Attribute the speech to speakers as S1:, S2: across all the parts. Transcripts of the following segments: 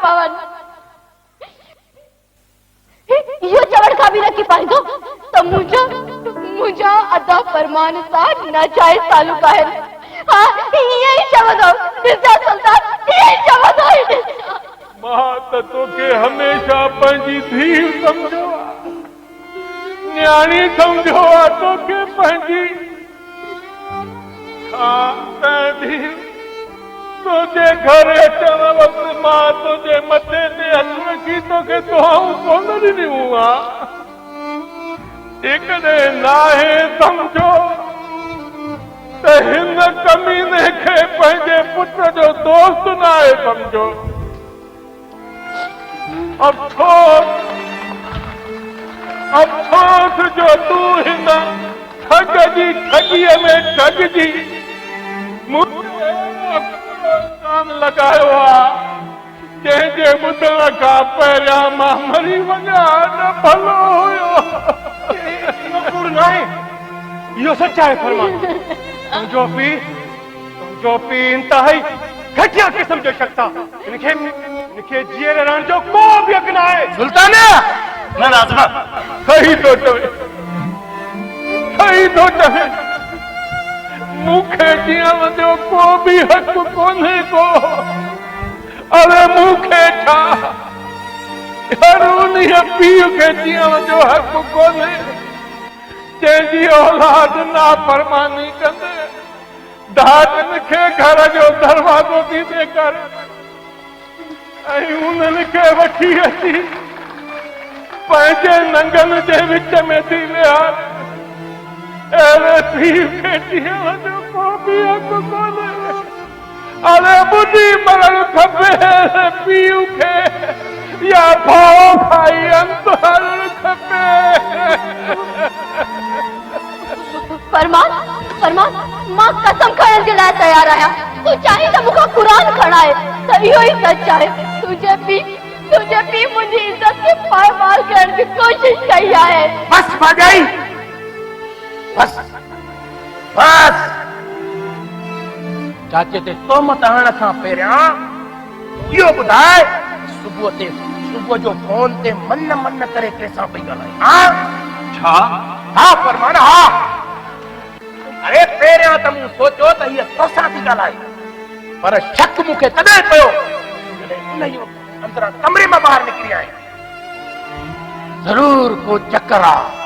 S1: पवन यो चवड़ का भी रखी पाईंदो तो मुझा अदा फरमान सा नाजायज तालुका है। हाँ यही शब्द हो मिर्जा सुल्तान यही शब्द हो।
S2: मां तो के हमेशा पंजी धी समझो न्याणी समझो तो के पंजी दी तुझे घर अचण वक्त मां तुझे मथे ते हथ रखी तो के दुआऊं कोन ॾिनियूं हुआ जेकॾहिं नाहे समझो त हिन कमीने खे पंहिंजे पुट जो दोस्त नाहे समझो। अफ़सोस जो तू हिन ठग जी ठगीअ में ठगजी काम लगायो आहे जंहिंजे ॿुधण खां पहिरियां मां मरी वञा न भलो हुयो।
S3: कूड़ न आहे इहो सच आहे फरमान। तुंहिंजो पीउ इंतहाई घटिया क़िस्म जो शख़्स आहे। इनखे जीअरे रहण जो को बि हक़ न आहे।
S4: सुल्तान न नाज़मा
S2: सही थो चवे मूंखे जीअण जो को बि हक़ कोन्हे को। अरे मूंखे छा हर उन्हीअ पीउ खे जीअण जो हक़ कोन्हे जंहिंजी औलाद नाफ़रमानी कंदे दादनि खे घर जो दरवाज़ो थी ॾेखारे ऐं उन्हनि खे वठी अची पंहिंजे नंगनि जे विच में थी विहारे। अहिड़े पीउ खे जीअण जो को बि हक़ कोन्हे। अरे ॿुधी मरणु खपे पीउ खे या भाउ खाई अंत हरणु खपे।
S1: फरमान मां कसम खणण जे लाइ तयार आहियां। तू चाहीं त मूंखां क़ुरान खणाए त इहो ई सच आहे। तुंहिंजे पीउ मुंहिंजी इज़त खे पायमाल करण जी कोशिश कई आहे।
S4: बस भाॼाई बस चाचे ते तोहमत हणण खां पहिरियां इहो ॿुधाए सुबुह जो फोन ते मन करे कंहिंसां पई ॻाल्हाए। हाँ छा? हाँ फरमान हाँ। अरे पहिरियां त मूं सोचियो त हीअ तोसां थी ॻाल्हाए पर शक मूंखे तॾहिं पियो जॾहिं उन अंदरां कमरे मां ॿाहिरि निकिरी आहीं। ज़रूर को चकर आहे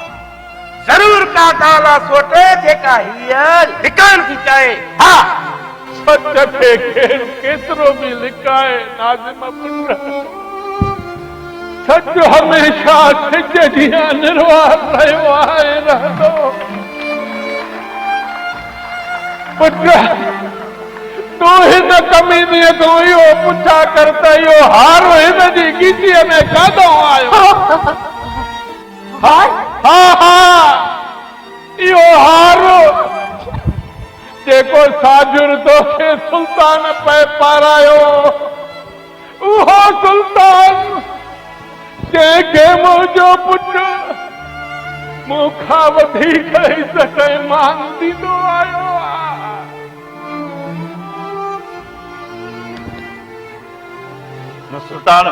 S4: जरूर का ॻाल्हि आहे सोटे जेका हीअ लिकाइण थी चाहे। हाँ
S2: सच खे केतिरो बि लिकाए नाज़िम पुट सच हमेशा सिज जीअं निर्वाह रहियो आहे रहंदो। पुट तूं हिन कमीनीअ तूं इहो पुछा कर त इहो हार हिन जी गीचीअ में काॾो आयो? हा इहो हार जेको साजुर तोखे सुल्तान पे पारायो उहो सुल्तान जंहिंखे मुंहिंजो पुटु मूंखां वधीक इज़त ऐं मान ॾींदो आयो आहे।
S4: न सुल्तान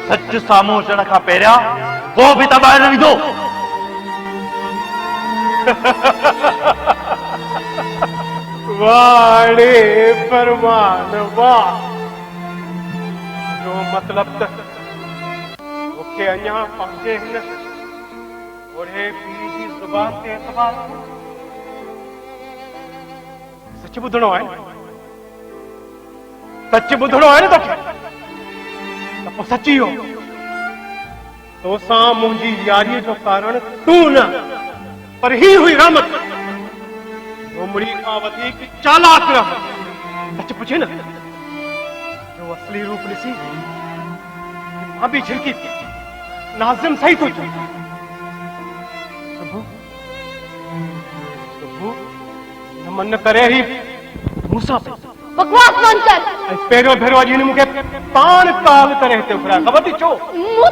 S4: सच साम्हूं अचण खां पहिरियां को बि त ॿाहिरि न विधो।
S3: वाड़े फरमान वाह जो मतलब त मूंखे अञा पंहिंजे हिन ओढ़े पीउ जी ज़ुबान ते एतबार सच ॿुधणो आहे न तोखे त पोइ सची हो तोसां मुंहिंजी यारीअ जो कारण तूं न पर ही हुई रहमत। उमड़ी खां वधीक चालाक रहमत। सच पुछे न जो असली रूप ॾिसी मां बि झिरकी नाज़िम सही थो चए। सुबुह नमन करे ही मूंसां
S1: बकवास न कर।
S3: पहिरियों भेरो अॼु हिन मूंखे पाण काल करे हिते उखड़ा ख़बर थी छो?
S1: मूं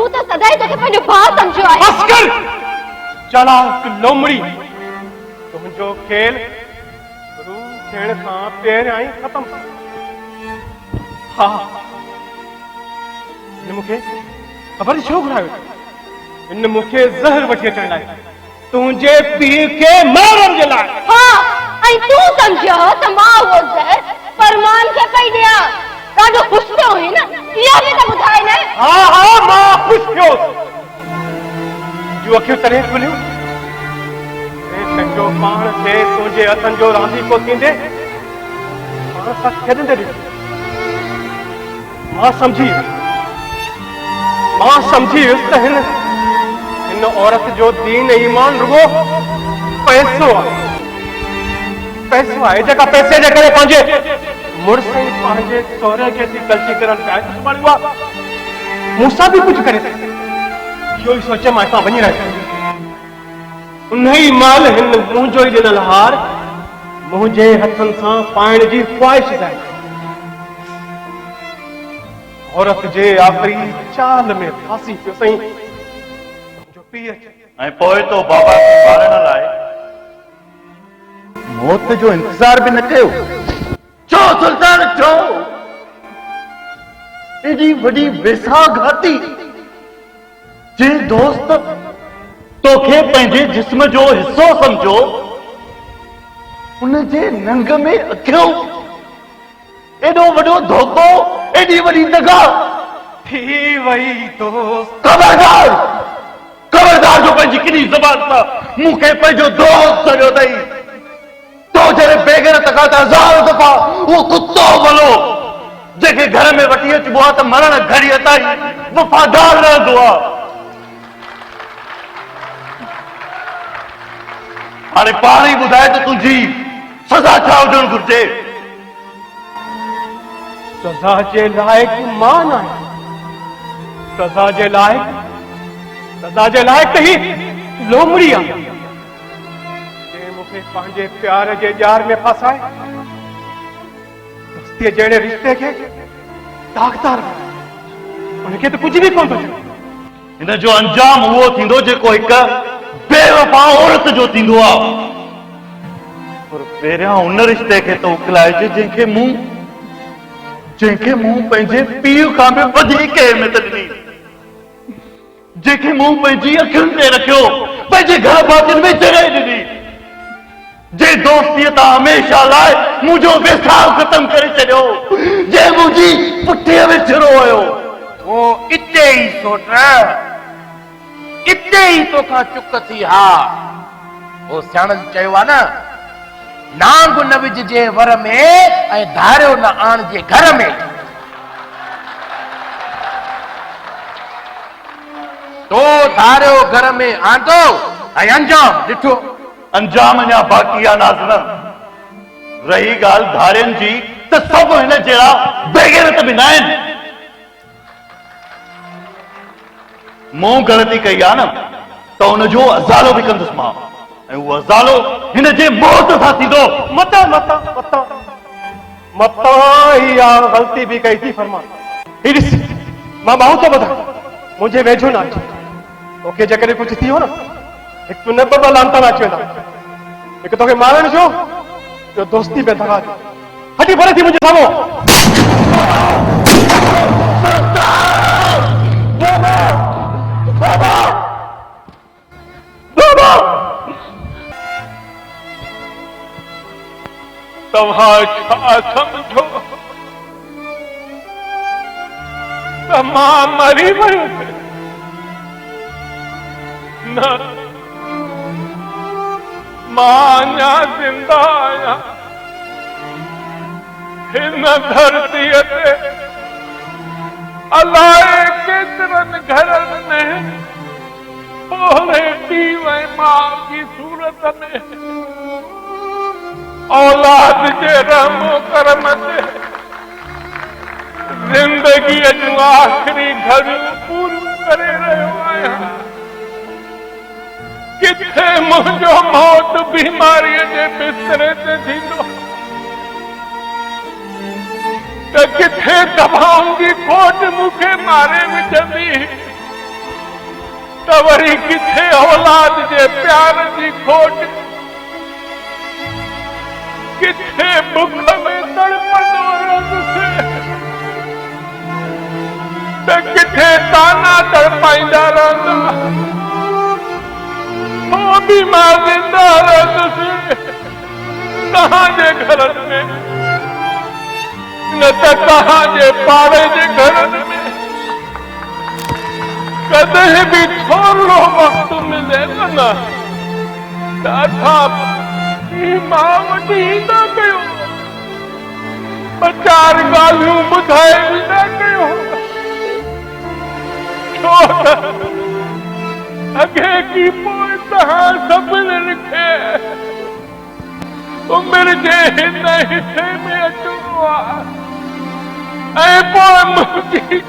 S1: त सदाई तोखे पंहिंजो भाउ सम्झियो आहे।
S3: बस कर चालाक लोमड़ी तुंहिंजो खेल शुरू थियण खां पहिरियां ई ख़तम। हा इन मूंखे ख़बर छो घुरायो? इन मूंखे ज़हर वठी अचण लाइ, तुंहिंजे पीउ खे मारण जे लाइ।
S1: हाँ, ऐं तूं सम्झो त मां उहो ज़हर फरमान खे पई ॾियां। ॾाढो ख़ुशि थियो हुई न, इहा बि त ॿुधाए न।
S3: हाँ हाँ, मां ख़ुशि थियो। जो अखियूं तॾहिं खुलियूं पंहिंजो पाण खे तुंहिंजे हथनि जो रांदीको थींदे पाण सां खेॾंदे ॾिठो। मां सम्झी वियुसि त हिन औरत जो दीन ईमान रुगो पैसो आहे जेका पैसे जे करे पंहिंजे मुड़ुस ऐं पंहिंजे सहुरे खे थी ग़लती करणु चाहे। सुभाणे उहा मूंसां बि कुझु करे सघे। इहो ई सोचे मां हितां वञी रहियो। उन ई महिल हिन मुंहिंजो ई ॾिनल हार मुंहिंजे हथनि सां पाइण जी ख़्वाहिश ज़ाहिर। औरत जे आख़िरी चाल में फासी पियो सही जो पीउ
S5: ऐं पोइ तो बाबा खे मारण लाइ मौत जो इंतज़ार बि न कयो। चो सुल्तान चो, एॾी वॾी बेसाघाती जे दोस्त तोखे पंहिंजे जिस्म जो हिस्सो समझो, उनजे नंग में अखियूं, एॾो वॾो धोखो, एॾी वॾी दगा
S3: थी वई दोस्त।
S5: खबरदार जो पंहिंजी किनी ज़बान सां मूंखे पंहिंजो दोस्त सॾियो अथई। तो जॾहिं बेगैरत खां त हज़ार दफ़ा उहो कुतो भलो जंहिंखे घर में वठी अचिबो आहे त मरण घड़ीअ ताईं वफ़ादार रहंदो आहे। हाणे पाण ई ॿुधाए त तुंहिंजी सज़ा छा हुजणु घुरिजे?
S3: सज़ा जे लाइक़ मां न आहियां। सज़ा जे लाइक़ त ही लोमड़ी आहे जे मूंखे पंहिंजे प्यार जे ॼार में फासाए, दोस्तीअ जहिड़े रिश्ते खे दागदार बणाए। उनखे त कुझु बि कोन थो थिए।
S5: हिन जो अंजाम उहो थींदो जेको हिकु बेवफा औरत जो थींदो आहे। पर पहिरियां उन रिश्ते खे त उकलाइजे जंहिंखे मूं पंहिंजे पीउ खां बि वधीक अहमियत ॾिनी, जंहिंखे मूं पंहिंजी अखियुनि ते रखियो, पंहिंजे घर भातियुनि में जॻहि ॾिनी, जे दोस्तीअ तां हमेशह लाइ मुंहिंजो वेसाउ ख़तम करे छॾियो, जे मुंहिंजी पुठीअ में छिरो हुयो।
S4: वो इते ई सोट, इते ई तोखां चुक थी। हा, वो सियाणनि चयो आहे न, नांग न विझजे वर में ऐं धारियो न आणजे घर में। तो धारियो घर में आंदो ऐं अंजाम ॾिठो।
S5: अंजाम अञा बाक़ी आहे नाज़। रही ॻाल्हि धारियुनि जी त सभु हिन जहिड़ा बेगैरत बि न आहिनि। मूं ग़लती कई आहे न त उनजो अज़ालो बि कंदुसि मां, ऐं उहो अज़ालो हिन जे मौत सां थींदो।
S3: मता इहा ग़लती बि कई थी फरमान। ही ॾिस, मां बाहु थो ॿुधां, मुंहिंजे वेझो न अच। तोखे जेकॾहिं कुझु थी वियो न, हिकु न ॿ लानता न अची वेंदा। हिकु तोखे मारण जो, ॿियो दोस्ती में दगा जो। हटी भले थी मुंहिंजे साम्हूं।
S2: तव्हां छा समझो त मां मरी वियुसि? न, मां अञा ज़िंदा आहियां। हिन धरतीअ ते अलाए केतिरनि घरनि में पोले पीउ ऐं माउ जी सूरत में औलाद जे रहमो करम ते ज़िंदगीअ जूं आख़िरी घड़ियूं पूरियूं करे रहियो आहियां। किथे मुंहिंजो मौत बीमारीअ जे बिस्तरे ते थींदो त किथे दवाउनि जी खोट मूंखे मारे विझंदी, त वरी किथे औलाद जे प्यार जी खोट, किथे बुख में तड़पंदो रहंदुसि, त किथे ताना तड़पाईंदा रहंदा वो भी मां जिंदा रहंदुसि तव्हांजे घरनि में न त तव्हांजे पाड़े जे घरनि में कॾहिं बि थोरो वक़्तु मिले न त असां मां वटि ईंदा कयो ॿ चारि ॻाल्हियूं ॿुधाए ॾींदा कयो छो त अॻे की पोइ तव्हां सभिनीनि खे उमिरि जे हिन हिसे में अचिणो आहे ऐं पोइ मुंहिंजी